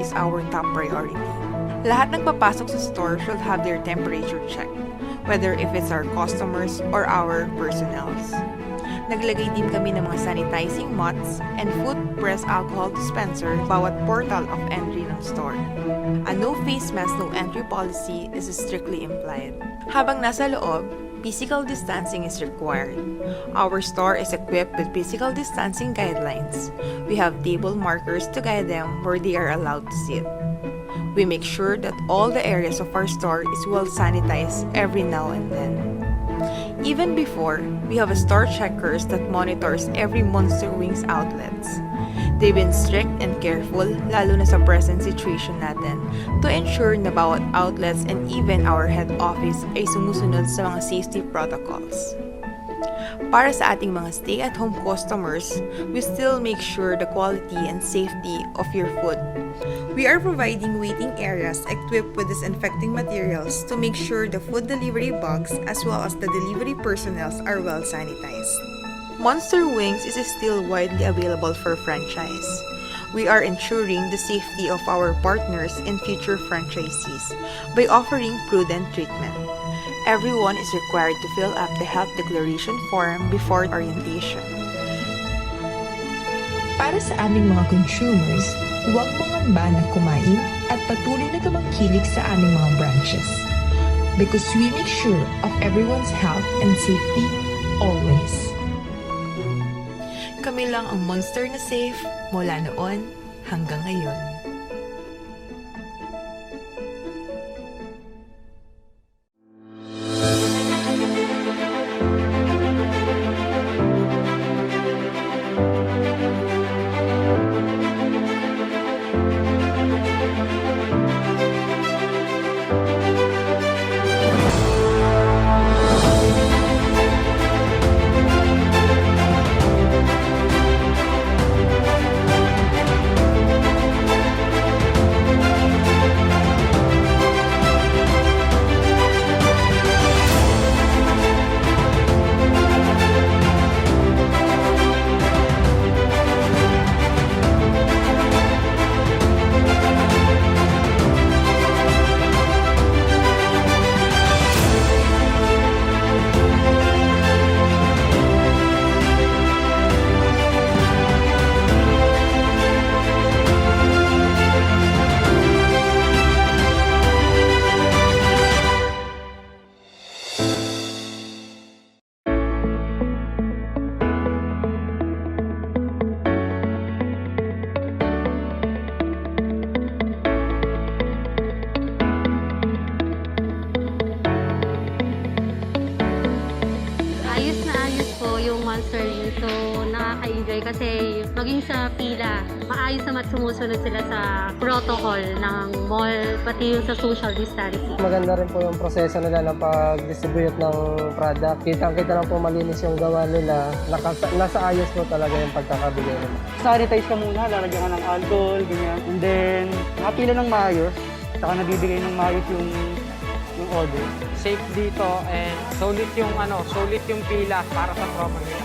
is our top priority. Lahat ng papasok sa store should have their temperature checked, whether if it's our customers or our personnels. Naglagay din kami ng mga sanitizing mats and food press alcohol dispenser bawat portal of entry ng store. A no face mask, no entry policy is strictly implied. Habang nasa loob, physical distancing is required. Our store is equipped with physical distancing guidelines. We have table markers to guide them where they are allowed to sit. We make sure that all the areas of our store is well sanitized every now and then. Even before, we have a store checkers that monitors every Monster Wings outlets. They've been strict and careful, lalo na sa present situation natin, to ensure na bawat outlets and even our head office ay sumusunod sa mga safety protocols. Para sa ating mga stay-at-home customers, we still make sure the quality and safety of your food. We are providing waiting areas equipped with disinfecting materials to make sure the food delivery box as well as the delivery personnel are well sanitized. Monster Wings is still widely available for franchise. We are ensuring the safety of our partners and future franchisees by offering prudent treatment. Everyone is required to fill up the health declaration form before orientation. Para sa aming mga consumers, huwag mangamba na kumain at patuloy na tumangkilik sa aming mga branches. Because we make sure of everyone's health and safety always. Kami lang ang monster na safe mula noon hanggang ngayon. Monster Wings. So, nakaka-enjoy kasi maging sa pila, maayos naman sumusunod sila sa protocol ng mall, pati yung sa social distancing. Maganda rin po yung proseso nila ng pag-distribute ng product. Kitang-kita lang po malinis yung gawa nila. Nasa ayos po talaga yung pagkakabigay nila. Sanitize ka muna, lalagyan ka ng alcohol, ganyan. And then, nakapila ng maayos, saka nabibigay ng maayos yung order. Safe dito and solid yung pila para sa promo nila.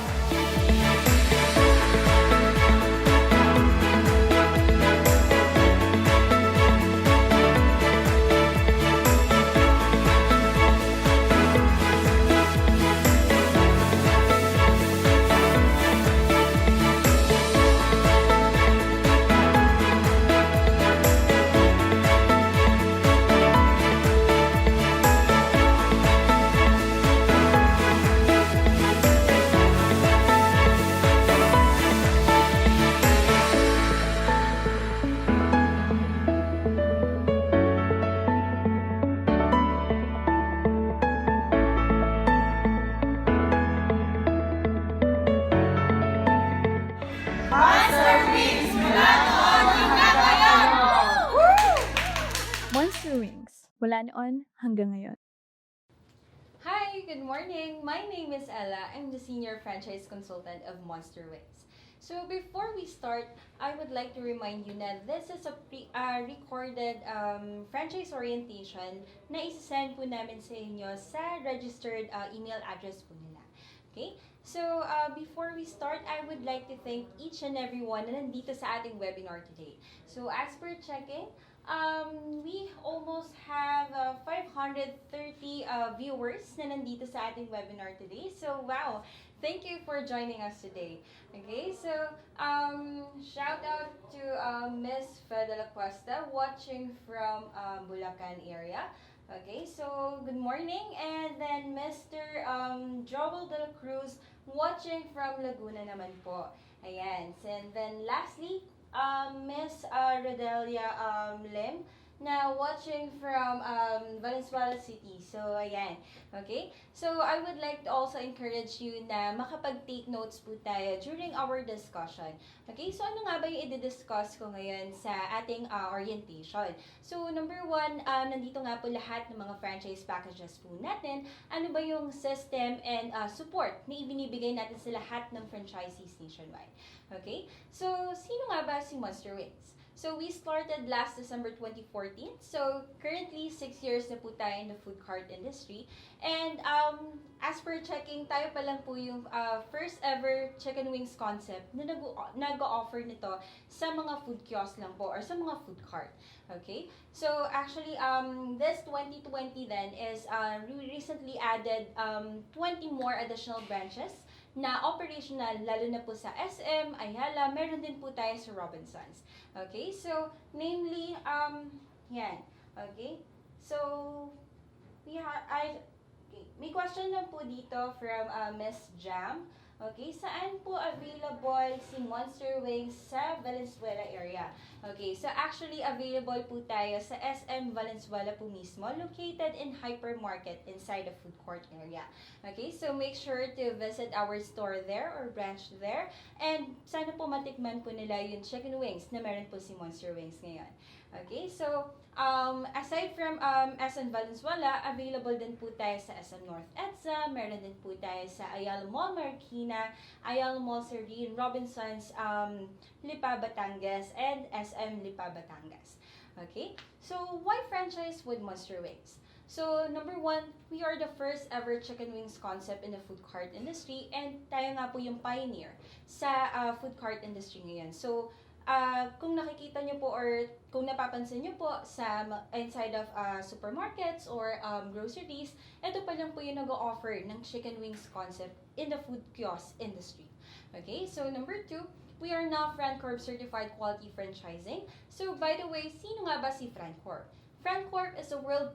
Monster Wings, mula noon hanggang ngayon. Hi, good morning. My name is Ella. I'm the Senior Franchise Consultant of Monster Wings. So before we start, I would like to remind you that this is a recorded franchise orientation na isi-send po namin sa inyo sa registered email address po nila. Okay? So, before we start, I would like to thank each and everyone na nandito sa ating webinar today. So, as per checking, we almost have 530 viewers na nandito sa ating webinar today. So, wow! Thank you for joining us today. Okay, so shout out to Miss Fede La Cuesta watching from Bulacan area. Okay, so good morning. And then Mr. Joel De La Cruz watching from Laguna naman po. Ayan. And then lastly, Miss Rodelia Lim na watching from Valenzuela City. So, ayan. Okay? So, I would like to also encourage you na makapag-take notes po tayo during our discussion. Okay? So, ano nga ba yung i-discuss ko ngayon sa ating orientation? So, number one, nandito nga po lahat ng mga franchise packages po natin. Ano ba yung system and support na ibinibigay natin sa lahat ng franchisees nationwide? Okay? So, sino nga ba si Monster Wings? So, we started last December 2014. So, currently, 6 years na po tayo in the food cart industry. And as per checking, tayo pa lang po yung first ever chicken wings concept na nag-offer nito sa mga food kiosk lang po or sa mga food cart. Okay? So, actually, this 2020 then is we recently added 20 more additional branches na operational, lalo na po sa SM, Ayala, meron din po tayo sa Robinsons. Okay, so, namely, yan. Okay, so, okay, may question na po dito from Miss Jam. Okay, saan po available si Monster Wings sa Valenzuela area? Okay, so actually available po tayo sa SM Valenzuela po mismo, located in hypermarket inside the food court area. Okay, so make sure to visit our store there or branch there. And sana po matikman po nila yung chicken wings na meron po si Monster Wings ngayon. Okay, so aside from SM Valenzuela, available din po tayo sa SM North EDSA, meron din po tayo sa Ayala Mall Marikina, Ayala Mall Sardine, Robinsons, Lipa, Batangas, and SM Lipa, Batangas. Okay, so why franchise with Monster Wings? So, number one, we are the first ever chicken wings concept in the food cart industry, and tayo nga po yung pioneer sa food cart industry ngayon. So, kung nakikita nyo po or kung napapansin nyo po sa inside of supermarkets or groceries, ito pa lang po yung nag-offer ng chicken wings concept in the food kiosk industry. Okay, so number two, we are now FranCorp certified quality franchising. So by the way, sino nga ba si FranCorp? FranCorp is a world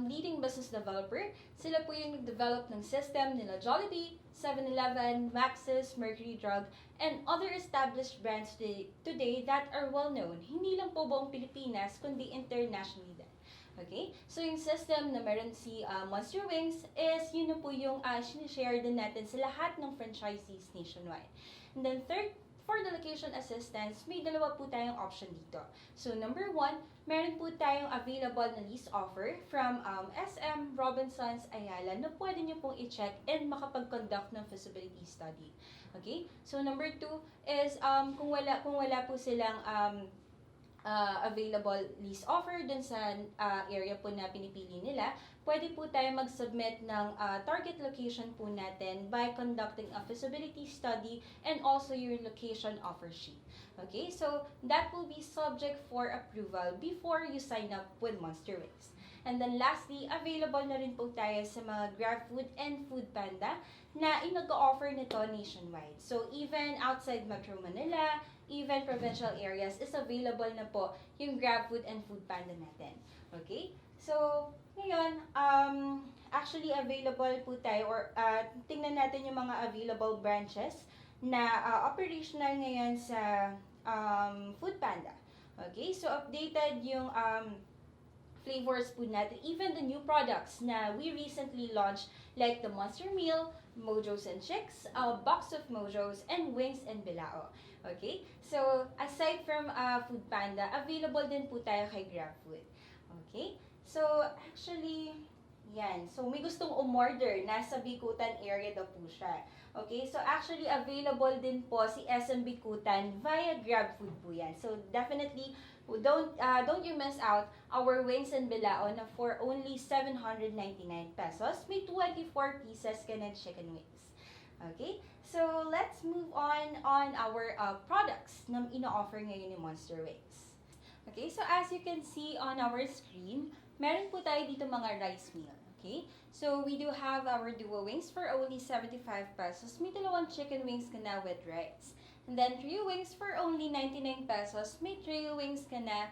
leading business developer. Sila po yung nag-develop ng system nila Jollibee, 7-Eleven, Maxis, Mercury Drug, and other established brands today that are well-known. Hindi lang po buong Pilipinas, kundi internationally din. Okay? So, yung system na meron si Monster Wings is yun na po yung sinishare din natin sa lahat ng franchisees nationwide. And then third, for the location assistance, may dalawa po tayong option dito. So, number one, meron po tayong available na lease offer from SM, Robinsons, Ayala na pwede nyo pong i-check and makapag-conduct ng feasibility study. Okay? So, number two is kung wala po silang available lease offer dun sa area po na pinipili nila, pwede po tayo mag-submit ng target location po natin by conducting a feasibility study and also your location offer sheet. Okay, so that will be subject for approval before you sign up with Monster Wings. And then lastly, available na rin po tayo sa mga GrabFood and Foodpanda na nag-offer nito nationwide. So even outside Metro Manila, even provincial areas is available na po yung GrabFood and Foodpanda natin. Okay? So, ngayon, actually available po tayo or tingnan natin yung mga available branches na operational ngayon sa Foodpanda. Okay? So, updated yung flavors po natin, even the new products na we recently launched like the Monster Meal, Mojos and Chicks, Box of Mojos, and Wings and Bilao. Okay? So, aside from Foodpanda, available din po tayo kay GrabFood. Okay? So, actually, yan. So, may gustong umorder. Nasa Bikutan area daw po siya. Okay? So, actually, available din po si SM Bikutan via GrabFood po yan. So, definitely, don't you miss out our Wings and Bilao na for only 799 pesos. May 24 pieces ka ng chicken wings. Okay? So, let's move on our products na ino-offer ngayon ni Monster Wings. Okay? So, as you can see on our screen, meron po tayo dito mga rice meal. Okay? So, we do have our duo wings for only 75 pesos. May dalawang chicken wings ka na with rice. And then, trio wings for only 99 pesos. May trio wings ka na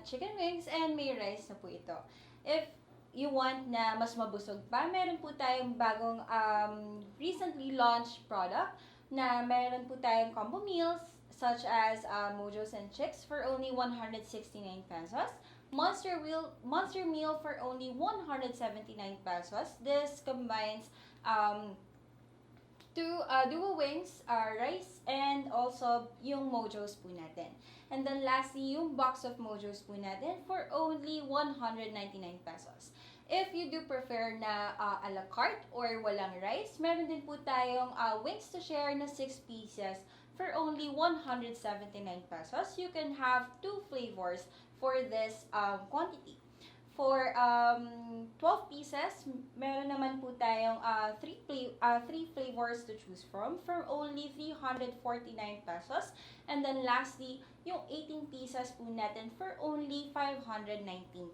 chicken wings and may rice na po ito. If you want na mas mabusog pa, meron po tayong bagong recently launched product na meron po tayong combo meals such as Mojos and Chicks for only 169 pesos. Monster meal for only 179 pesos. This combines two duo wings, rice, and also yung Mojos po natin. And then lastly, yung box of Mojos po natin for only 199 pesos. If you do prefer na a la carte or walang rice, meron din po tayong wings to share na 6 pieces for only 179 pesos. You can have 2 flavors for this quantity. For 12 pieces, meron naman po tayong 3 flavors to choose from for only 349 pesos. And then lastly, yung 18 pieces po natin for only 519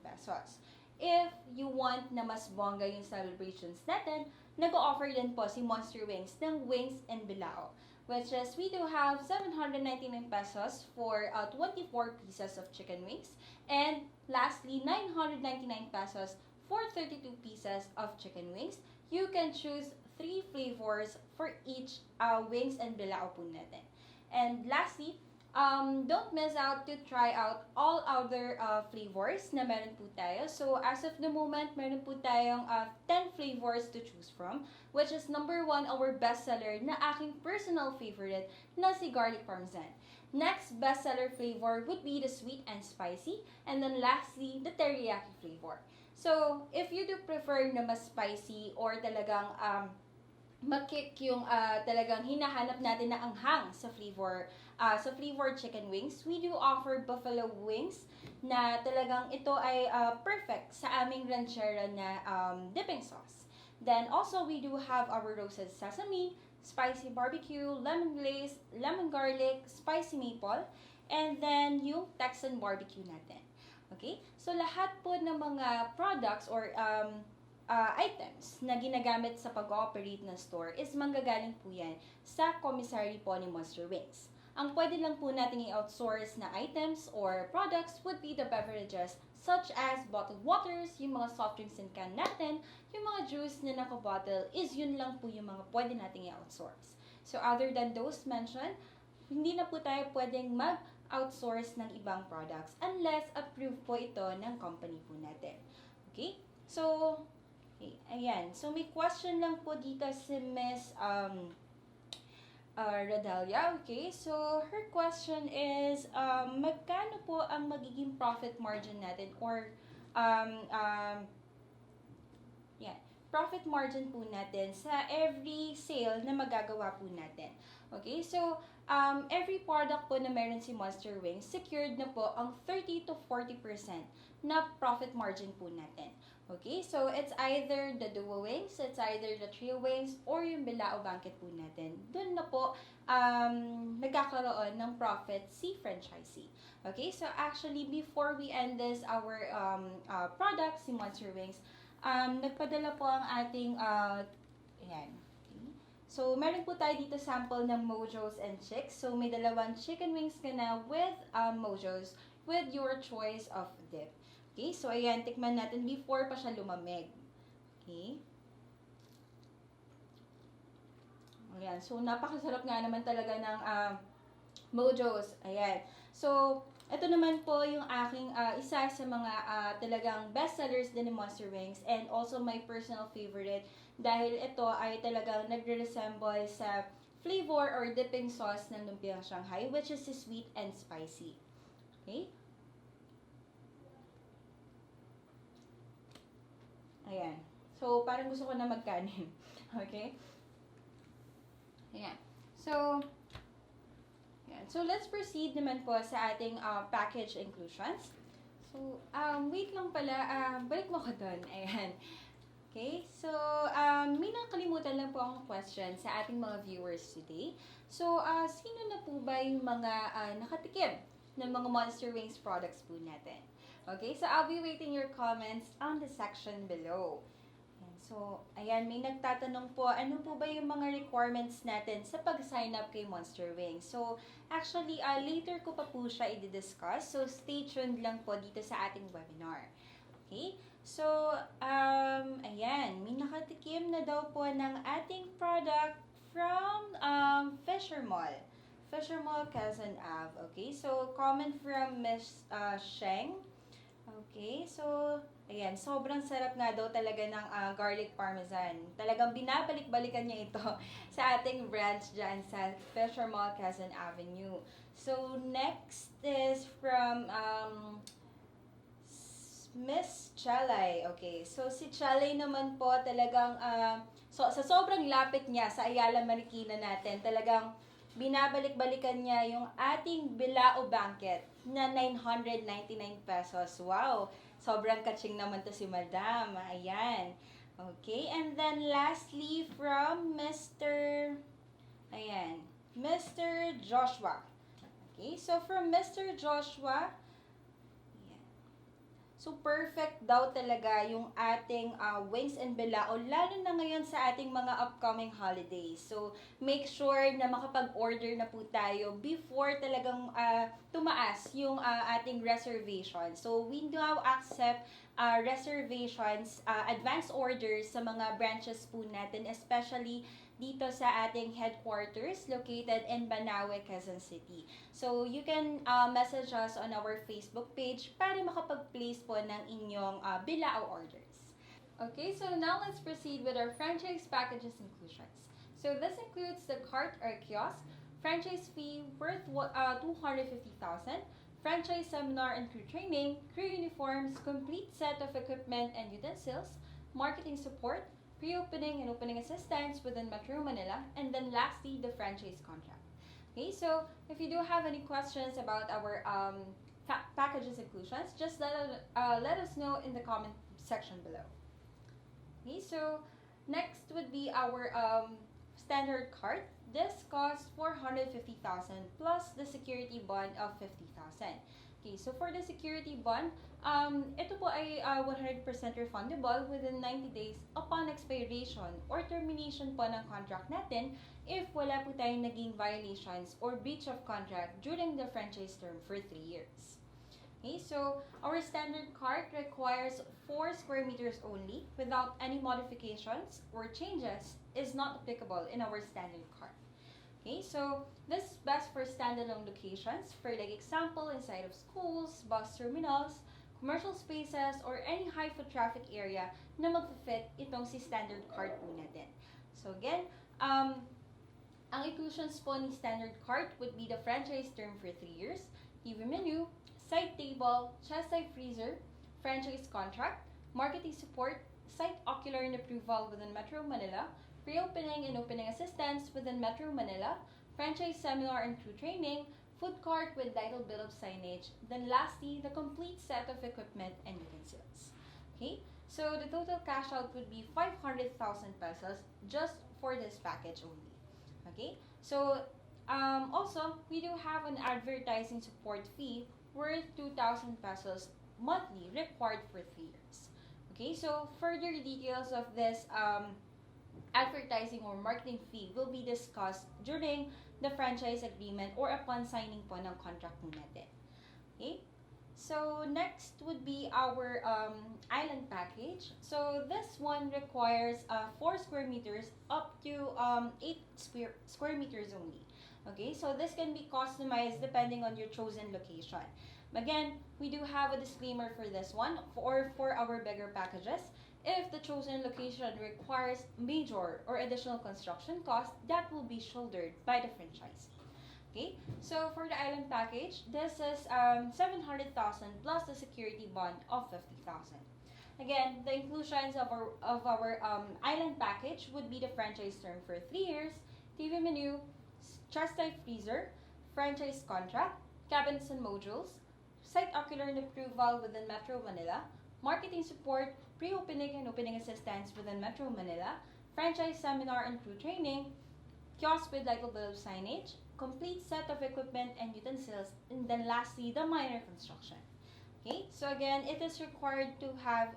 pesos. If you want na mas bongga yung celebrations natin, nag-o-offer din po si Monster Wings ng wings and bilao. Which is, we do have 799 pesos for 24 pieces of chicken wings. And lastly, 999 pesos for 32 pieces of chicken wings. You can choose 3 flavors for each wings and bilao po natin. And lastly, don't miss out to try out all other flavors na meron po tayo. So, as of the moment, meron po tayong 10 flavors to choose from, which is number 1, our bestseller na aking personal favorite na si garlic parmesan. Next bestseller flavor would be the sweet and spicy, and then lastly, the teriyaki flavor. So, if you do prefer na mas spicy or talagang mag-kick yung talagang hinahanap natin na anghang sa flavor chicken wings, we do offer buffalo wings na talagang ito ay perfect sa aming ranchera na dipping sauce. Then also we do have our roasted sesame, spicy barbecue, lemon glaze, lemon garlic, spicy maple, and then yung Texan barbecue natin. Okay? So lahat po ng mga products or items na ginagamit sa pag-ooperate ng store is manggagaling po yan sa commissary po ni Monster Wings. Ang pwede lang po natin i-outsource na items or products would be the beverages such as bottled waters, yung mga soft drinks and can natin, yung mga juice na naka-bottle is yun lang po yung mga pwede natin i-outsource. So other than those mentioned, hindi na po tayo pwedeng mag-outsource ng ibang products unless approved po ito ng company po natin. Okay? So, okay, ayan. So, may question lang po dito si Miss Radalia. Okay, so her question is, magkano po ang magiging profit margin natin or profit margin po natin sa every sale na magagawa po natin. Okay, so every product po na meron si Monster Wings, secured na po ang 30 to 40% na profit margin po natin. Okay, so it's either the duo wings, it's either the trio wings, or yung bilao banquet po natin. Doon na po nagkakaroon ng profit si franchisee. Okay, so actually before we end this our product, si Monster Wings, nagpadala po ang ating ayan. Okay. So meron po tayo dito sample ng Mojos and Chicks. So may dalawang chicken wings ka na with Mojos with your choice of dip. Okay, so ayan, tikman natin before pa siya lumamig. Okay. Ayan, so napakasarap nga naman talaga ng Mojos. Ayan. So, ito naman po yung aking isa sa mga talagang bestsellers din ni Monster Wings and also my personal favorite dahil ito ay talagang nagre-resemble sa flavor or dipping sauce ng lumpiang Shanghai, which is sweet and spicy. Okay? Ayan. So, parang gusto ko na magkanin. Okay? Ayan. So, ayan. So, let's proceed naman po sa ating package inclusions. So, wait lang pala. Balik mo ko doon. Ayan. Okay, so may nakalimutan lang po akong question sa ating mga viewers today. So, sino na po ba yung mga nakatikim ng mga Monster Wings products po natin? Okay, so I'll be waiting your comments on the section below. Ayan, so, ayan, may nagtatanong po, ano po ba yung mga requirements natin sa pag-sign up kay Monster Wings? So, actually, later ko pa po siya i-discuss. So, stay tuned lang po dito sa ating webinar. Okay? So, ayan, may nakatikim na daw po ng ating product from Fisher Mall. Fisher Mall, Quezon Ave. Okay, so comment from Miss Sheng. Okay, so, ayan, sobrang sarap nga daw talaga ng garlic parmesan. Talagang binabalik-balikan niya ito sa ating branch dyan sa Fisher Mall, Quezon Avenue. So, next is from Miss Chalay. Okay, so si Chalay naman po talagang, so, sa sobrang lapit niya sa Ayala Marikina natin, talagang binabalik-balikan niya yung ating bilao banquet na 999 pesos. Wow! Sobrang kaching naman to si Madam. Ayan. Okay, and then lastly from Mr. Joshua. Okay, so from Mr. Joshua, so, perfect daw talaga yung ating wings and bilao, lalo na ngayon sa ating mga upcoming holidays. So, make sure na makapag-order na po tayo before talagang tumaas yung ating reservation. So, we now accept reservations, advance orders sa mga branches po natin, especially dito sa ating headquarters located in Banawe, Quezon City. So, you can message us on our Facebook page para makapag-place po ng inyong bilao orders. Okay, so now let's proceed with our franchise packages inclusions. So, this includes the cart or kiosk, franchise fee worth 250,000, franchise seminar and crew training, crew uniforms, complete set of equipment and utensils, marketing support, pre-opening and opening assistance within Metro Manila, and then lastly, the franchise contract. Okay, so if you do have any questions about our packages inclusions, just let us know in the comment section below. Okay, so next would be our standard cart. This costs 450,000 plus the security bond of 50,000. Okay, so for the security bond, ito po ay 100% refundable within 90 days upon expiration or termination po ng contract natin if wala po tayong naging violations or breach of contract during the franchise term for 3 years. Okay, so our standard cart requires 4 square meters only without any modifications or changes is not applicable in our standard cart. Okay, so this is best for standalone locations, for like example, inside of schools, bus terminals, commercial spaces, or any high foot traffic area na mag-fit itong si standard cart po natin. So again, ang inclusions po ni standard cart would be the franchise term for 3 years, TV menu, side table, chest-side freezer, franchise contract, marketing support, site ocular and approval within Metro Manila, pre-opening and opening assistance within Metro Manila, franchise seminar and crew training, food cart with title bill of signage, then lastly, the complete set of equipment and utensils. Okay, so the total cash out would be 500,000 pesos just for this package only. Okay, so also, we do have an advertising support fee worth 2,000 pesos monthly required for 3 years. Okay, so further details of this advertising or marketing fee will be discussed during the franchise agreement or upon signing po ng contract po natin. Okay? So, next would be our island package. So, this one requires 4 square meters up to 8 square meters only. Okay? So, this can be customized depending on your chosen location. Again, we do have a disclaimer for this one or for our bigger packages. If the chosen location requires major or additional construction costs, that will be shouldered by the franchisee. Okay, so for the island package, this is 700,000 plus the security bond of 50,000. Again, the inclusions of our island package would be the franchise term for 3 years, TV menu, chest-type freezer, franchise contract, cabinets and modules, site ocular and approval within Metro Manila, marketing support, pre-opening and opening assistance within Metro Manila, franchise seminar and crew training, kiosk with light bulb signage, complete set of equipment and utensils, and then lastly, the minor construction. Okay, so again, it is required to have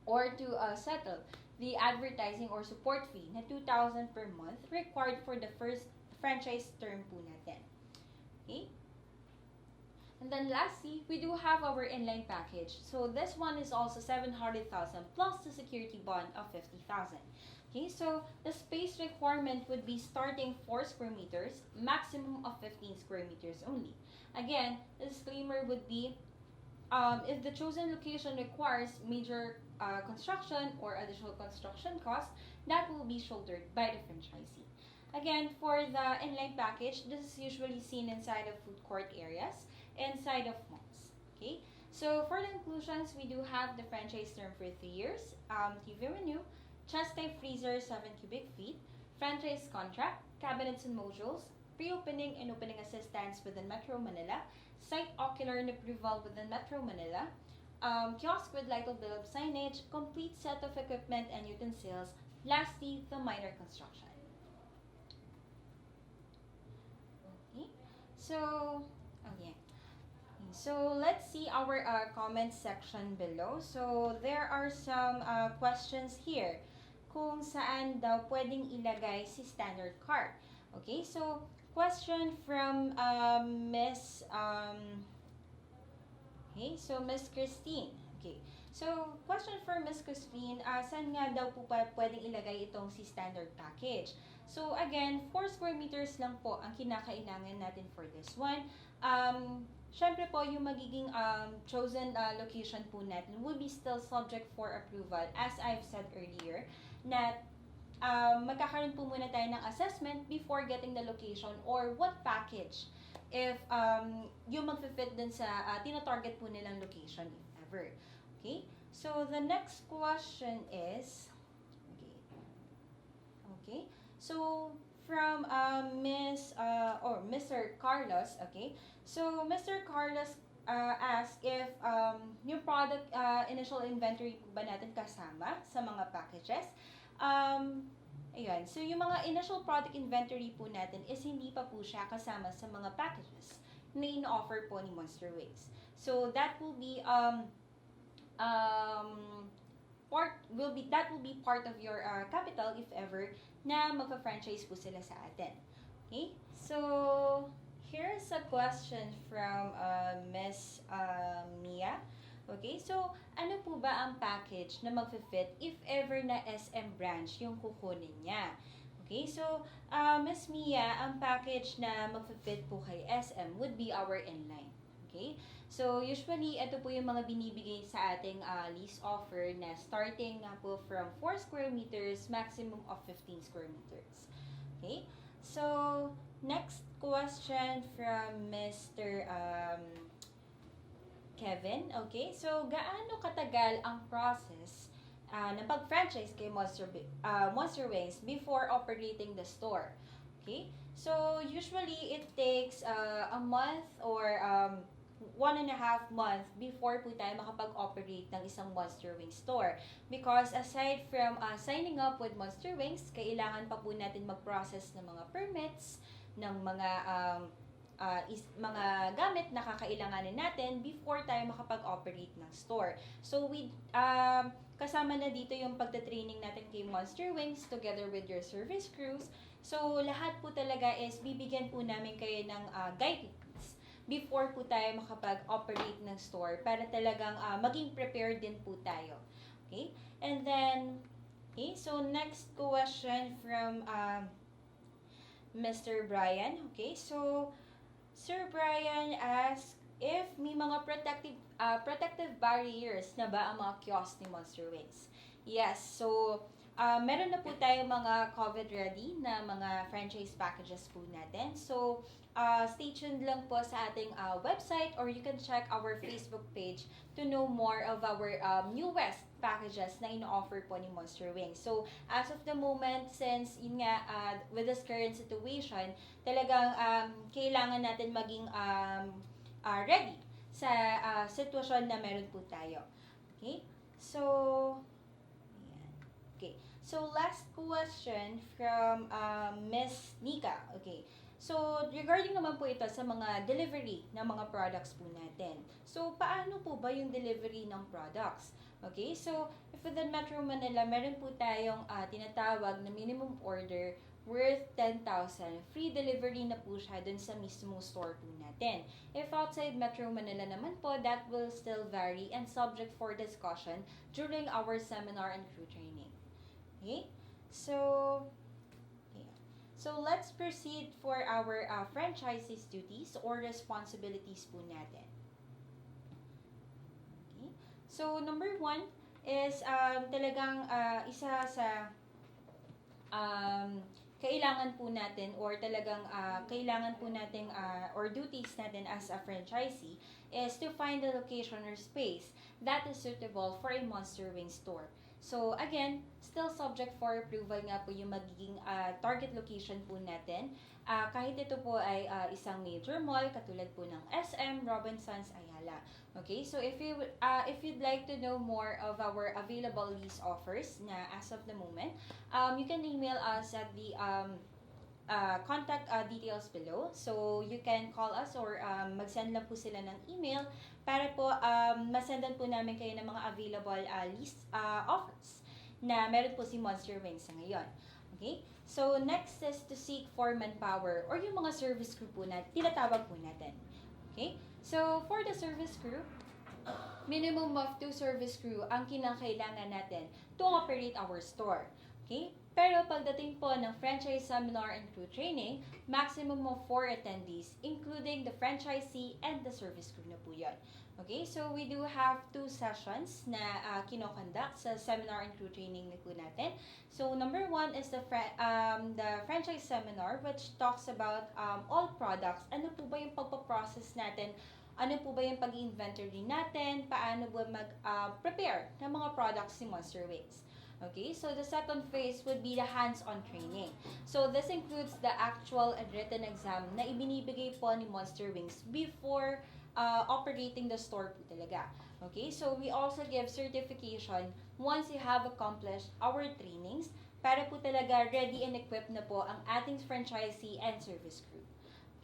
or to settle the advertising or support fee na 2,000 per month required for the first franchise term po natin. Okay? And then lastly, we do have our inline package. So this one is also 700,000 plus the security bond of 50,000. Okay, so the space requirement would be starting 4 square meters, maximum of 15 square meters only. Again, the disclaimer would be if the chosen location requires major construction or additional construction costs, that will be shouldered by the franchisee. Again, for the inline package, this is usually seen inside of food court areas, inside of malls. Okay, so for the inclusions, we do have the franchise term for 3 years, TV menu, chest type freezer 7 cubic feet, franchise contract, cabinets and modules, pre-opening and opening assistance within Metro Manila, site ocular and approval within Metro Manila, kiosk with light bulb signage, complete set of equipment and utensils, lastly, the minor construction. Okay, so, So let's see our comment section below. So there are some questions here kung saan daw pwedeng ilagay si standard cart. Okay, so question from Miss Miss Christine. Okay. So, question for Miss Christine, saan nga daw po pwedeng ilagay itong si standard package? So, again, 4 square meters lang po ang kinakailangan natin for this one. Syempre po, yung magiging chosen location po natin will be still subject for approval, as I've said earlier, na magkakaroon po muna tayo ng assessment before getting the location or what package if yung mag-fit dun sa tinatarget po nilang location if ever. Okay? So, the next question is, okay. So, from Mr. Carlos, okay. So, Mr. Carlos asked if yung product initial inventory po ba natin kasama sa mga packages. Ayun. So, yung mga initial product inventory po natin is hindi pa po siya kasama sa mga packages na in-offer po ni Monster Wings. So, that will be that will be part of your capital if ever na magpa-franchise po sila sa atin. Okay? So, here's a question from Miss Mia. Okay, so ano po ba ang package na magfi-fit if ever na SM branch yung kukunin niya? Okay, so Miss Mia, ang package na magfi-fit po kay SM would be our inline. Okay, so usually ito po yung mga binibigay sa ating lease offer na starting nga po from 4 square meters, maximum of 15 square meters. Okay, so next question from Mr. Kevin, okay? So, gaano katagal ang process ng pag-franchise kay Monster Wings before operating the store? Okay? So, usually, it takes a month or 1.5 month before po tayo makapag-operate ng isang Monster Wings store. Because aside from signing up with Monster Wings, kailangan pa po natin mag-process ng mga permits, ng mga mga gamit na kakailanganin natin before tayo makapag-operate ng store. So, kasama na dito yung pagta-training natin kay Monster Wings together with your service crews. So, lahat po talaga is bibigyan po namin kayo ng guidelines before po tayo makapag-operate ng store para talagang maging prepared din po tayo. Okay? And then, okay, so next question from Mr. Brian. Okay, so Sir Brian asks if may mga protective barriers na ba ang mga kiosk ni Monster Wings. Yes, so meron na po tayo mga COVID-ready na mga franchise packages po natin. So, stay tuned lang po sa ating website or you can check our Facebook page to know more of our newest packages na ino-offer po ni Monster Wings. So, as of the moment, since yun nga, with this current situation, talagang kailangan natin maging ready sa sitwasyon na meron po tayo. Okay? So, ayan. Okay. So, last question from Miss Nika. Okay. So, regarding naman po ito sa mga delivery ng mga products po natin. So, paano po ba yung delivery ng products? Okay, so if within Metro Manila, meron po tayong tinatawag na minimum order worth 10,000. Free delivery na po siya dun sa mismong store po natin. If outside Metro Manila naman po, that will still vary and subject for discussion during our seminar and crew training. Okay, so so let's proceed for our franchisees duties or responsibilities po natin. Okay. So number 1 is talagang isa sa kailangan po natin or talagang kailangan po natin or duties natin as a franchisee is to find the location or space that is suitable for a Monster Wings store. So again, still subject for approval nga po yung magiging target location po natin. Kahit ito po ay isang major mall katulad po ng SM, Robinsons, Ayala. Okay, so if you'd like to know more of our available lease offers na as of the moment, you can email us at the contact details below. So you can call us or mag-send lang po sila ng email para po masendan po namin kayo ng mga available lease offers na meron po si Monster Wings sa ngayon. Okay? So next is to seek for manpower or yung mga service crew po na tinatawag po natin. Okay? So for the service crew, minimum of 2 service crew ang kinakailangan natin to operate our store. Okay? Pero pagdating po ng franchise seminar and crew training, maximum of 4 attendees, including the franchisee and the service crew na po yun. Okay, so we do have 2 sessions na kinoconduct sa seminar and crew training na po natin. So number 1 is the franchise seminar, which talks about all products. Ano po ba yung pagpaprocess natin? Ano po ba yung pag-inventory natin? Paano ba mag-prepare ng mga products si Monster Wings? Okay, so the second phase would be the hands-on training. So this includes the actual and written exam na ibinibigay po ni Monster Wings before operating the store po talaga. Okay, so we also give certification once you have accomplished our trainings para po talaga ready and equipped na po ang ating franchisee and service crew.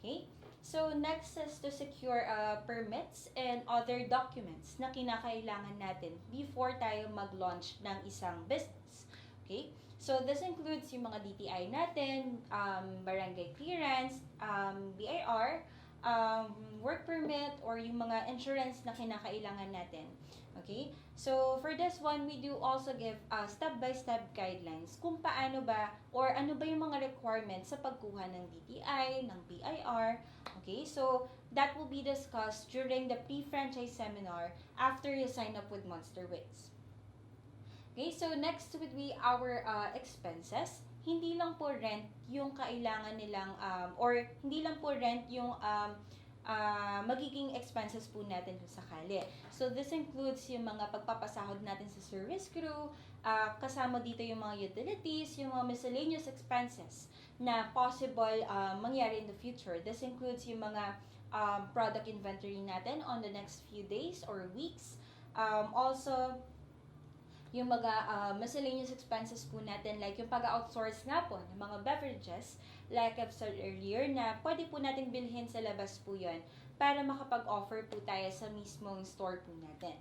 Okay, so next is to secure permits and other documents na kinakailangan natin before tayo mag-launch ng isang business. Okay, so this includes yung mga DTI natin, barangay clearance, BIR, work permit, or yung mga insurance na kinakailangan natin. Okay? So, for this one, we do also give step-by-step guidelines kung paano ba or ano ba yung mga requirements sa pagkuha ng DTI, ng BIR. Okay? So, that will be discussed during the pre-franchise seminar after you sign up with Monster Wings. Okay? So, next would be our expenses. Hindi lang po rent yung kailangan nilang or hindi lang po rent yung magiging expenses po natin kung sakali. So this includes yung mga pagpapasahod natin sa service crew, kasama dito yung mga utilities, yung mga miscellaneous expenses na possible mangyari in the future. This includes yung mga product inventory natin on the next few days or weeks. Also, yung mga miscellaneous expenses po natin, like yung pag-outsource nga po ng mga beverages, like I've said earlier, na pwede po natin bilhin sa labas po yun para makapag-offer po tayo sa mismong store po natin.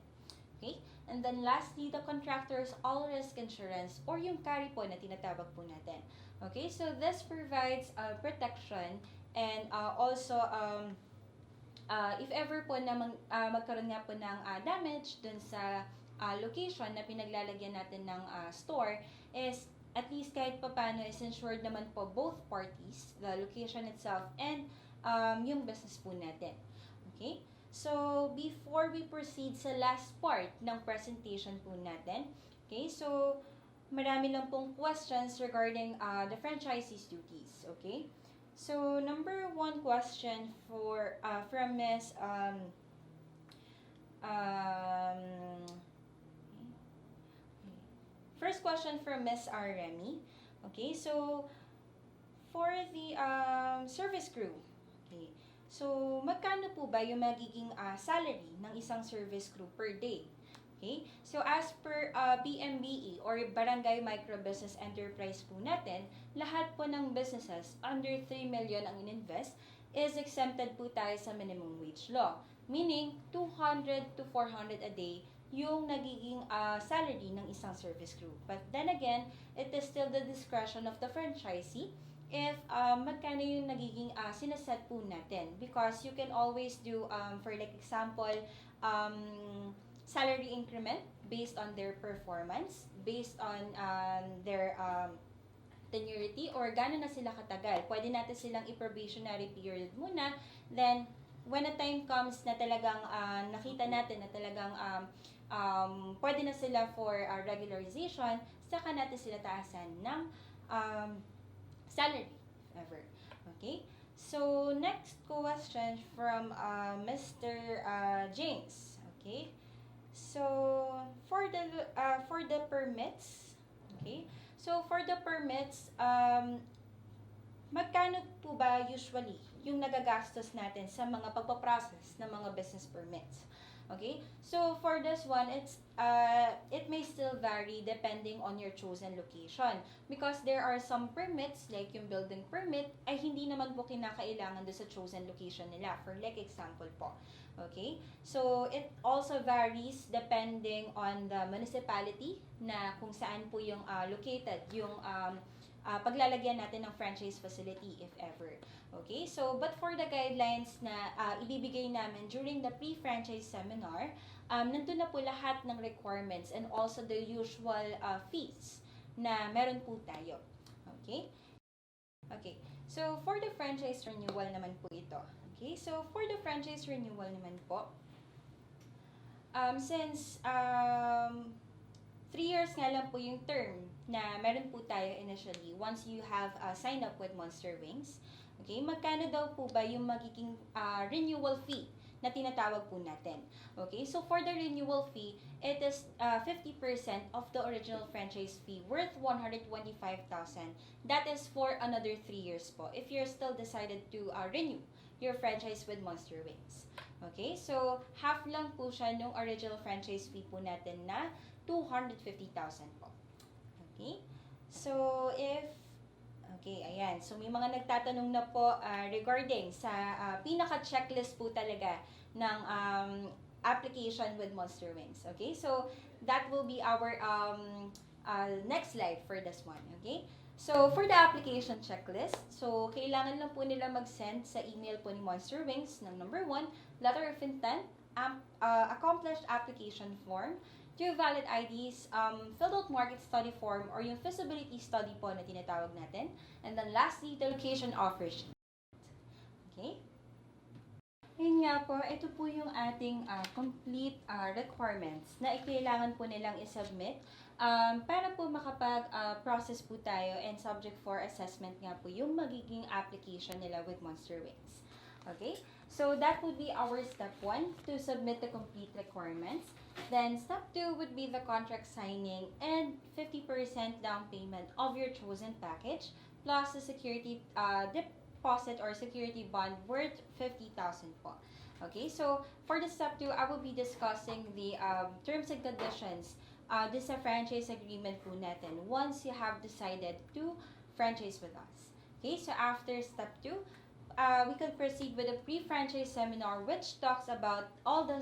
Okay? And then lastly, the contractor's all-risk insurance or yung carry po na tinatawag po natin. Okay? So this provides protection and also if ever po na magkaroon nga po ng damage dun sa location na pinaglalagyan natin ng store, is at least kahit papano is insured naman po both parties, the location itself and yung business po natin. Okay? So, before we proceed sa last part ng presentation po natin, okay, so marami lang pong questions regarding the franchisee's duties. Okay? So, number 1 question from Ms. First question from Ms. R. Remy. Okay, so for the service crew, okay, so magkano po ba yung magiging salary ng isang service crew per day? Okay? So as per BMBE or Barangay Micro Business Enterprise po natin, lahat po ng businesses under 3 million ang ininvest is exempted po tayo sa minimum wage law. Meaning, 200 to 400 a day yung nagiging salary ng isang service crew. But then again, it is still the discretion of the franchisee if magkano yung nagiging sinaset po natin. Because you can always do, for like example, salary increment based on their performance, based on their tenuity, or gano'n na sila katagal. Pwede natin silang i-probationary period muna. Then, when a time comes na talagang nakita natin na talagang pwede na sila for regularization, saka natin sila taasan ng salary, if ever. Okay? So, next question from Mr. James. Okay? So, for the permits, okay? So, for the permits, magkano po ba usually yung nagagastos natin sa mga pagpaprocess ng mga business permits? Okay? So, for this one, it may still vary depending on your chosen location. Because there are some permits, like yung building permit, ay hindi naman po kinakailangan doon sa chosen location nila. For like example po. Okay? So, it also varies depending on the municipality na kung saan po yung located yung paglalagyan natin ng franchise facility, if ever. Okay? So, but for the guidelines na ibibigay namin during the pre-franchise seminar, nandun na po lahat ng requirements and also the usual fees na meron po tayo. Okay? Okay. So, for the franchise renewal naman po ito. Okay? So, for the franchise renewal naman po, since 3 years nga lang po yung term na meron po tayo initially once you have signed up with Monster Wings. Okay, magkano daw po ba yung magiging renewal fee na tinatawag po natin? Okay, so for the renewal fee, it is 50% of the original franchise fee worth 125,000. That is for another 3 years po if you're still decided to renew your franchise with Monster Wings. Okay, so half lang po siya nung original franchise fee po natin na 250,000 po. Okay? So, okay, ayan. So, may mga nagtatanong na po regarding sa pinaka-checklist po talaga ng application with Monster Wings. Okay? So, that will be our next slide for this one. Okay? So, for the application checklist, so, kailangan lang po nila mag-send sa email po ni Monster Wings ng number 1, letter of intent, accomplished application form, 2 valid IDs, filled out market study form, or yung feasibility study po na tinatawag natin. And then lastly, the location offer sheet. Okay? Yun nga po, ito po yung ating complete requirements na kailangan po nilang isubmit para po makapag-process po tayo and subject for assessment nga po yung magiging application nila with Monster Wings. Okay? So, that would be our step 1 to submit the complete requirements. Then, step 2 would be the contract signing and 50% down payment of your chosen package plus the security deposit or security bond worth 50,000 po. Okay, so for the step 2, I will be discussing the terms and conditions. This is a franchise agreement po natin once you have decided to franchise with us. Okay, so after step 2, we can proceed with a pre-franchise seminar which talks about all the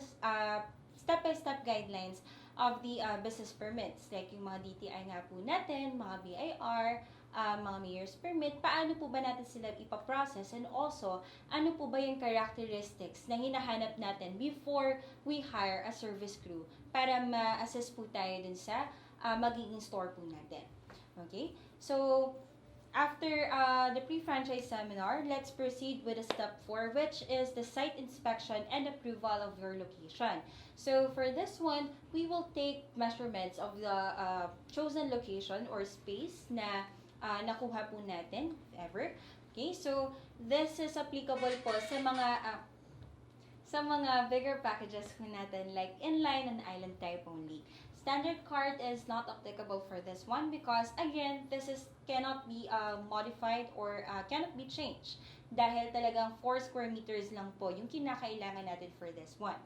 step-by-step guidelines of the business permits. Like yung mga DTI nga po natin, mga BIR, mga mayor's permit, paano po ba natin sila ipaprocess, and also, ano po ba yung characteristics na hinahanap natin before we hire a service crew para ma-assess po tayo dun sa magiging store po natin. Okay? So, after the pre-franchise seminar, let's proceed with step 4, which is the site inspection and approval of your location. So for this one, we will take measurements of the chosen location or space na nakuha po natin, if ever. Okay, so this is applicable po sa mga bigger packages po natin like inline and island type only. Standard cart is not applicable for this one because again, this cannot be modified or cannot be changed dahil talagang 4 square meters lang po yung kinakailangan natin for this one.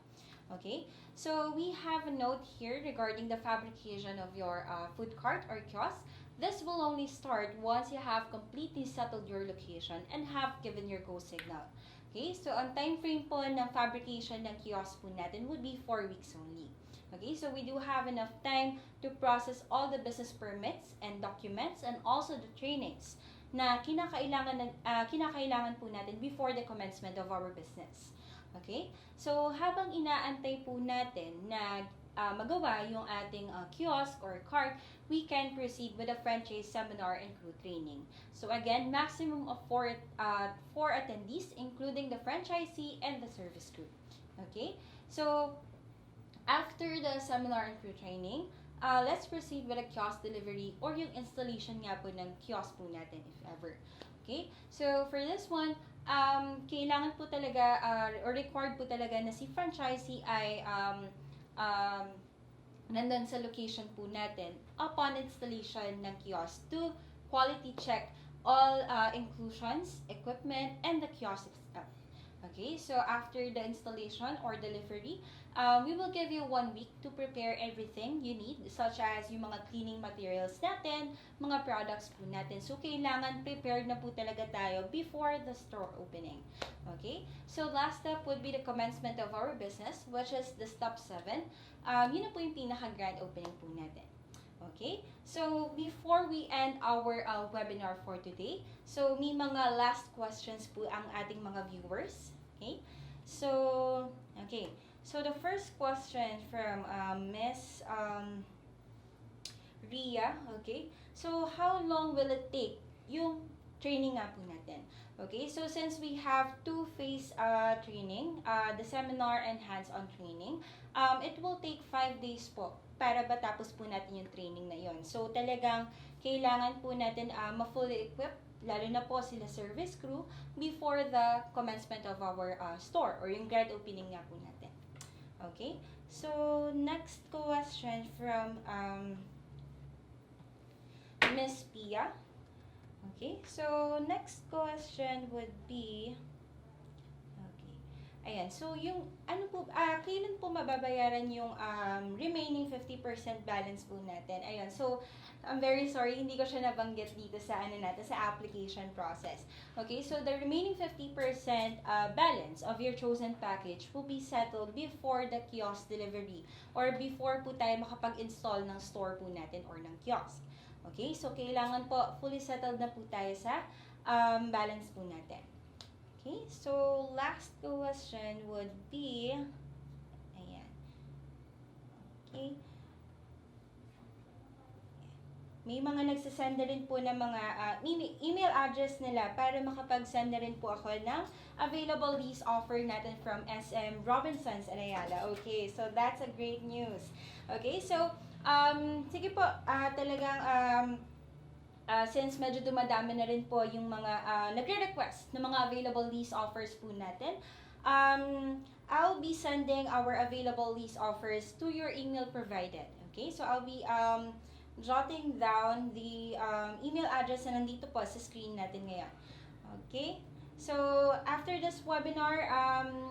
Okay, so we have a note here regarding the fabrication of your food cart or kiosk. This will only start once you have completely settled your location and have given your go signal. Okay, so ang time frame po ng fabrication ng kiosk po natin would be 4 weeks only. Okay, so we do have enough time to process all the business permits and documents and also the trainings na kinakailangan po natin before the commencement of our business. Okay, so habang inaantay po natin na magawa yung ating kiosk or cart, we can proceed with a franchise seminar and crew training. So again, maximum of 4 attendees, including the franchisee and the service crew. Okay, so after the seminar and crew training, let's proceed with a kiosk delivery or yung installation nga po ng kiosk po natin if ever. Okay, so for this one, kailangan po talaga or required po talaga na si franchisee ay nandun sa location po natin upon installation ng kiosk to quality check all inclusions, equipment, and the kiosk itself. Okay, so after the installation or delivery, we will give you 1 week to prepare everything you need, such as yung mga cleaning materials natin, mga products po natin. So, kailangan prepared na po talaga tayo before the store opening. Okay, so last step would be the commencement of our business, which is the step 7. Yun na po yung pinaka-grand opening po natin. Okay, so before we end our webinar for today, so may mga last questions po ang ating mga viewers. Okay, so the first question from Miss Ria. Okay, so how long will it take yung training nga po natin? Okay, so since we have 2-phase training, the seminar and hands-on training, it will take 5 days po para matapos po natin yung training na yon. So talagang kailangan po natin ma-fully equipped, lalo na po sila service crew, before the commencement of our store or yung grand opening nga po natin. Okay, so next question from Miss Pia. Okay, so next question would be, ayan, so yung, kailan po mababayaran yung remaining 50% balance po natin? Ayan, so, I'm very sorry, hindi ko siya nabanggit dito sa, sa application process. Okay, so the remaining 50% balance of your chosen package will be settled before the kiosk delivery or before po tayo makapag-install ng store po natin or ng kiosk. Okay, so kailangan po fully settled na po tayo sa balance po natin. Okay, so last question would be, ayan. Okay. May mga nagsasend na rin po ng mga email address nila para makapag-send na rin po ako ng available lease offer natin from SM Robinsons and Ayala. Okay, so that's a great news. Okay, so sige po, talagang since medyo dumadami na rin po yung mga nagre-request ng mga available lease offers po natin, I'll be sending our available lease offers to your email provided. Okay, so I'll be jotting down the email address na nandito po sa screen natin ngayon. Okay, so after this webinar,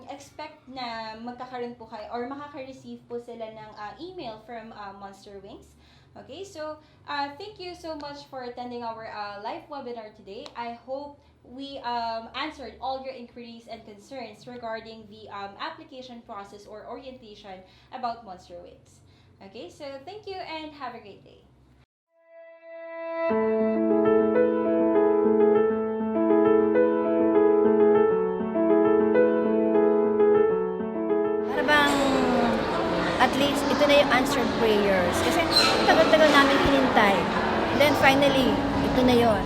expect na magkakaroon po kayo or makaka-receive po sila ng email from Monster Wings. Okay, so thank you so much for attending our live webinar today. I hope we answered all your inquiries and concerns regarding the application process or orientation about Monster Wings. Okay, so thank you and have a great day. Para bang at least ito na yung answered prayers. Kasi tagal-tagal namin hinintay. Then finally, ito na yon.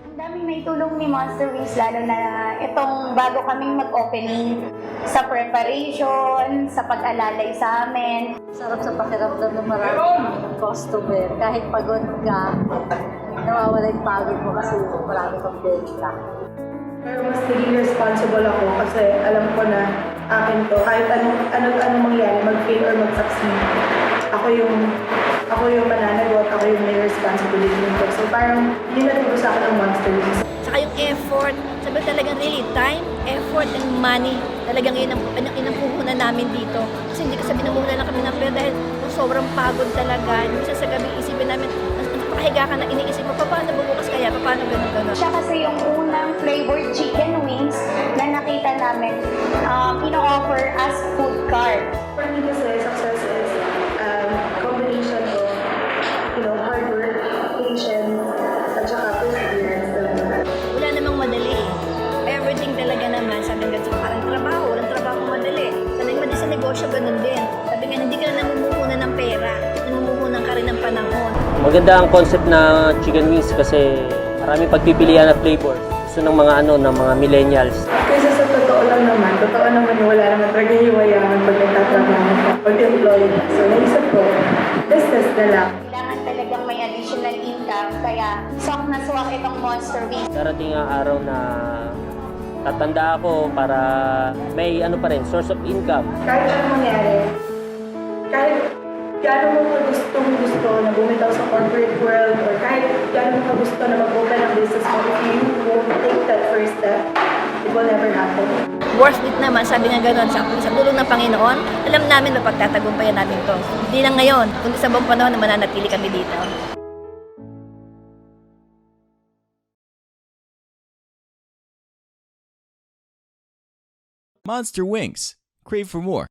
Ang daming tulong ni Monster Wings lalo na itong bago kaming mag-opening sa preparation, sa pag-alalay sa amin. Sarap sa pakiramdam ng maraming customer. Kahit pagod ka, nawawala yung pagod mo kasi marami kang benta. Pero mas naging responsible ako kasi alam ko na akin to. Kahit anong mangyari, mag-fail or mag-succeed. Ako yung mananagot, ako yung may responsibility nito. So parang yun naturo sa akin ng Monster Wings. Saka yung effort, sabi talagang really, time, effort, and money. Talagang yun ang puhunan namin dito. Kasi hindi kasi binamuna lang kami ng pera dahil sobrang pagod talaga. Minsan sa gabi isipin namin, pahiga ka na iniisip mo, paano bubukas kaya, paano gano'n. Siya kasi yung unang flavored chicken wings na nakita namin ino-offer as food cart. For me kasi, success is combination of, hard work, patience, at saka perseverance talaga. Wala namang madali eh. Everything talaga naman, sabi nga, parang trabaho, walang trabaho madali. Sanay mo din sa negosyo, ganun din. Sabi nga, hindi ka na namumuhunan ng pera, namumuhunan ka rin ng panahon. Maganda ang concept na chicken wings kasi maraming pagpipilian na flavor. Gusto ng mga ng mga millennials. Kasi sa totoo naman wala naman talaga hiwayaman pag nagtatrabaho ka, pag-employed ka. So naisip ko, business na lang. Kailangan talagang may additional income, kaya swak na swak itong Monster Wings. Darating ang araw na tatanda ako para may pa rin, source of income. Kahit anong mangyari, kahit gaano mo ka gusto na bumitaw sa corporate world or kahit gaano mo ka gusto na mag-open ang business mo, if you won't take that first step, it will never happen. Worth it naman, sabi nga gano'n, sa tulong ng Panginoon, alam namin na pagtatagumpayan namin to. Hindi lang ngayon, kundi sa buong panahon na mananatili kami dito. Monster Wings. Crave for more.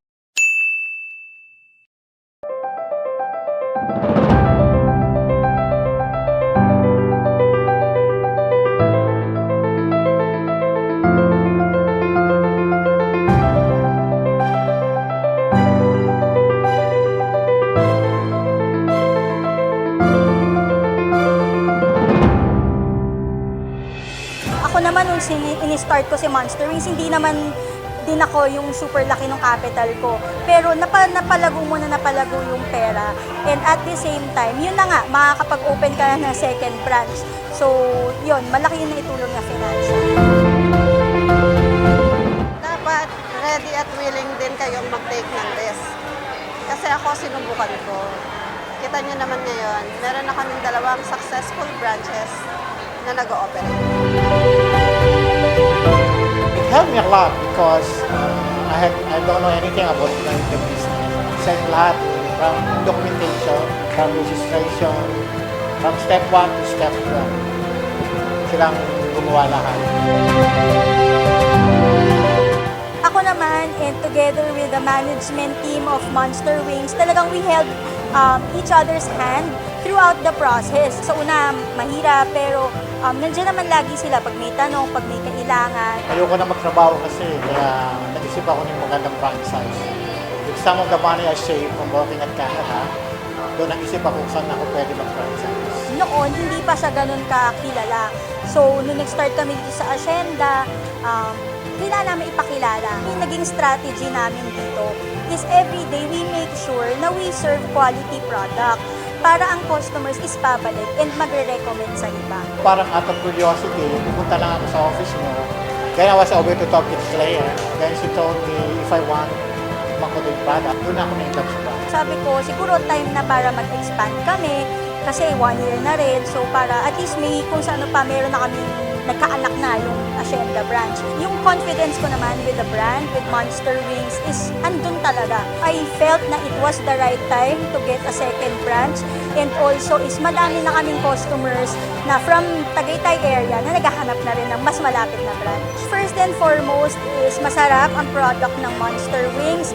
Ako naman, nung in-start ko si Monster Wings, hindi naman din ako yung super laki ng capital ko. Pero napalago yung pera. And at the same time, yun na nga, makakapag-open ka na ng second branch. So, yun, malaki yung naitulong na financial. Dapat ready at willing din kayong mag-take ng risk. Kasi ako sinubukan ko. Kita nyo naman ngayon, meron na kaming 2 successful branches na nag-ooperate. It helped me a lot because I don't know anything about the business. Send lahat from documentation, from registration, from step 1 to step 12. Silang gumawa lahat. Ako naman, and together with the management team of Monster Wings, talagang we held each other's hand throughout the process. Sa una, mahirap, pero nandiyan naman lagi sila pag may tanong, pag may kailangan. Ayoko na magtrabaho kasi, kaya nag-isip ako ng magandang franchise. With some of the money I saved from working at Canada, doon nag-isip ako kung saan ako pwede mag-franchise. Noon, hindi pa siya ganun kakilala. So, nung nag-start kami dito sa Hacienda, kailangan namin ipakilala. Yung naging strategy namin dito is everyday we make sure na we serve quality product para ang customers is babalik and magre-recommend sa iba. Parang out of curiosity, pupunta lang ako sa office mo. Then I was over to talk to the player. Then she told me if I want makuha yung product, doon ako na-in-touch pa. Sabi ko, siguro time na para mag-expand kami kasi 1 year na rin. So para at least may kung saan pa meron na kami nagkaanak na yung Hacienda branch. Yung confidence ko naman with the brand, with Monster Wings, is andun talaga. I felt na it was the right time to get a second branch, and also is madami na kaming customers na from Tagaytay area na naghahanap na rin ng mas malapit na branch. First and foremost is masarap ang product ng Monster Wings.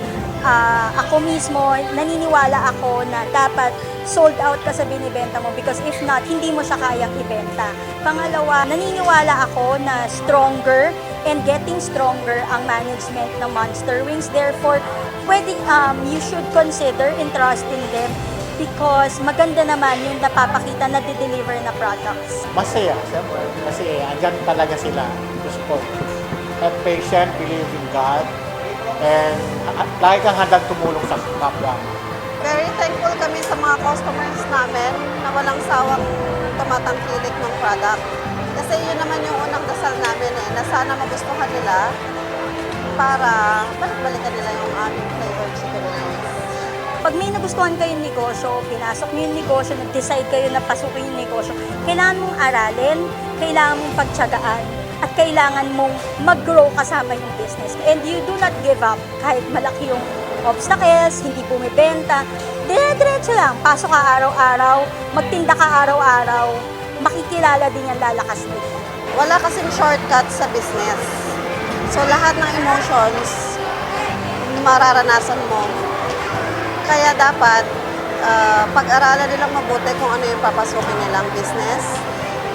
Ako mismo, naniniwala ako na dapat sold out ka sa binibenta mo because if not, hindi mo siya kayang ibenta. Pangalawa, naniniwala ako na stronger and getting stronger ang management ng Monster Wings. Therefore, you should consider entrusting them because maganda naman yung napapakita na deliver na products. Masaya, siyempre. Kasi andyan talaga sila to support. Have patience, believe in God, and lagi kang handang tumulong sa kapwa. Very thankful kami sa mga customers namin na walang sawang tumatangkilik ng product. Kasi yun naman yung unang dasal namin na sana magustuhan nila para balik-balikan nila yung aming flavored chicken wings. Pag may nagustuhan kayong negosyo, pinasok nyo yung negosyo, nag-decide kayo na pasukin yung negosyo, kailangan mong aralin, kailangan mong pagtiyagaan, at kailangan mong mag-grow kasama yung business. And you do not give up kahit malaki yung obstacles, hindi bumibenta. Dire-diretso lang, pasok ka araw-araw, magtinda ka araw-araw, makikilala din yan, lalakas din yan. Wala kasing shortcut sa business. So lahat ng emotions, mararanasan mo. Kaya dapat pag-aralan nilang mabuti kung ano yung papasukin nilang business.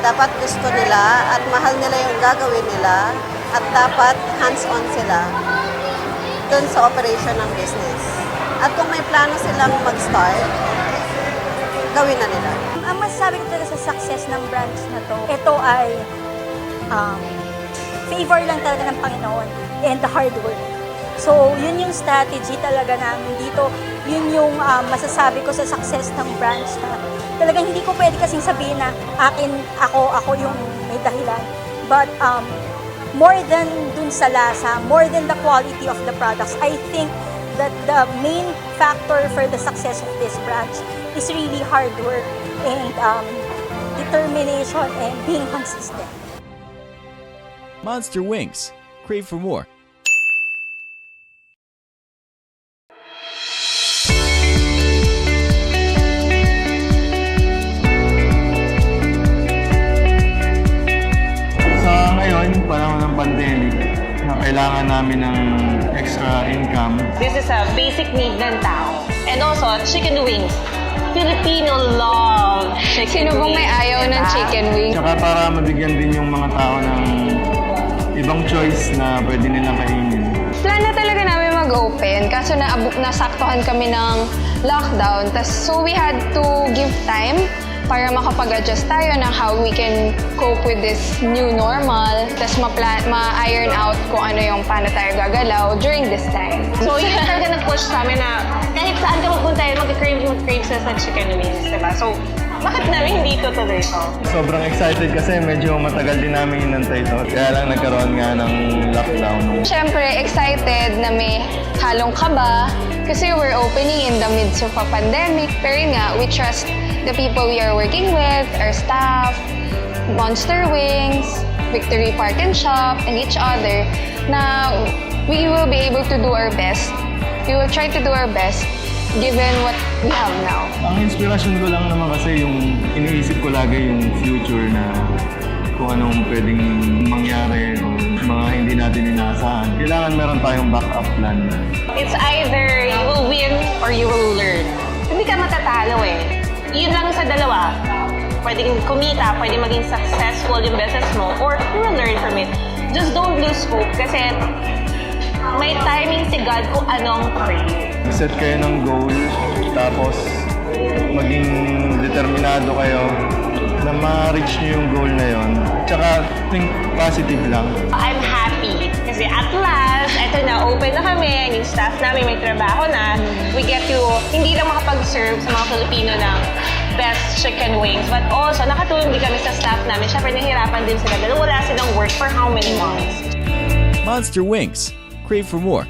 Dapat gusto nila at mahal nila yung gagawin nila at dapat hands-on sila dun sa operation ng business. At kung may plano silang mag-start, gawin na nila. Ang masasabi ko talaga sa success ng branch na to, ito ay favor lang talaga ng Panginoon and the hard work. So, yun yung strategy talaga namin dito. Yun yung masasabi ko sa success ng branch na talagang hindi ko pwede kasing sabihin na ako yung may dahilan. But more than dun sa lasa, more than the quality of the products, I think that the main factor for the success of this branch is really hard work and determination and being consistent. Monster Wings. Crave for more. Sa ngayon, panahon ng pandemic, na kailangan namin ng extra income. This is a basic need ng tao. And also, chicken wings. Filipino love chicken wings. Sino bang may ayaw ng chicken wings? Tsaka para mabigyan din yung mga tao ng ibang choice na pwede nilang kainin. Plan na talaga namin mag-open, kaso nasaktuhan kami ng lockdown. So we had to give time para makapag-adjust tayo ng how we can cope with this new normal. Tapos ma-iron out kung ano yung paano tayo gagalaw during this time. So yun talaga nag-push sa amin na kahit saan ka magpunta, mag-crave sa chicken wings, diba? So, bakit namin hindi tutuloy ito? Sobrang excited kasi medyo matagal din namin inantay ito. Kaya lang nagkaroon nga ng lockdown. Siyempre, excited na may halong kaba kasi we're opening in the midst of a pandemic. Pero yun nga, we trust the people we are working with, our staff, Monster Wings, Victory Park and Shop, and each other na we will be able to do our best. We will try to do our best given what we have now. Ang inspirasyon ko lang naman kasi yung iniisip ko lagi yung future na kung anong pwedeng mangyari o mga hindi natin inaasahan. Kailangan meron tayong backup plan. It's either you will win or you will learn. Hindi ka matatalo eh. Yun lang sa dalawa. Pwedeng kumita, pwedeng maging successful yung business mo, or you will learn from it. Just don't lose hope kasi may timing si God kung anong pray. Set kayo ng goal, tapos maging determinado kayo na ma-reach nyo yung goal na yon. Tsaka think positive lang. I'm happy kasi at last, eto na, open na kami, yung staff namin may trabaho na. We get to hindi lang makapag-serve sa mga Filipino ng best chicken wings, but also nakatulong din kami sa staff namin. Siyempre nahihirapan din sila dahil wala silang work for how many months. Monster Wings. Crave for more.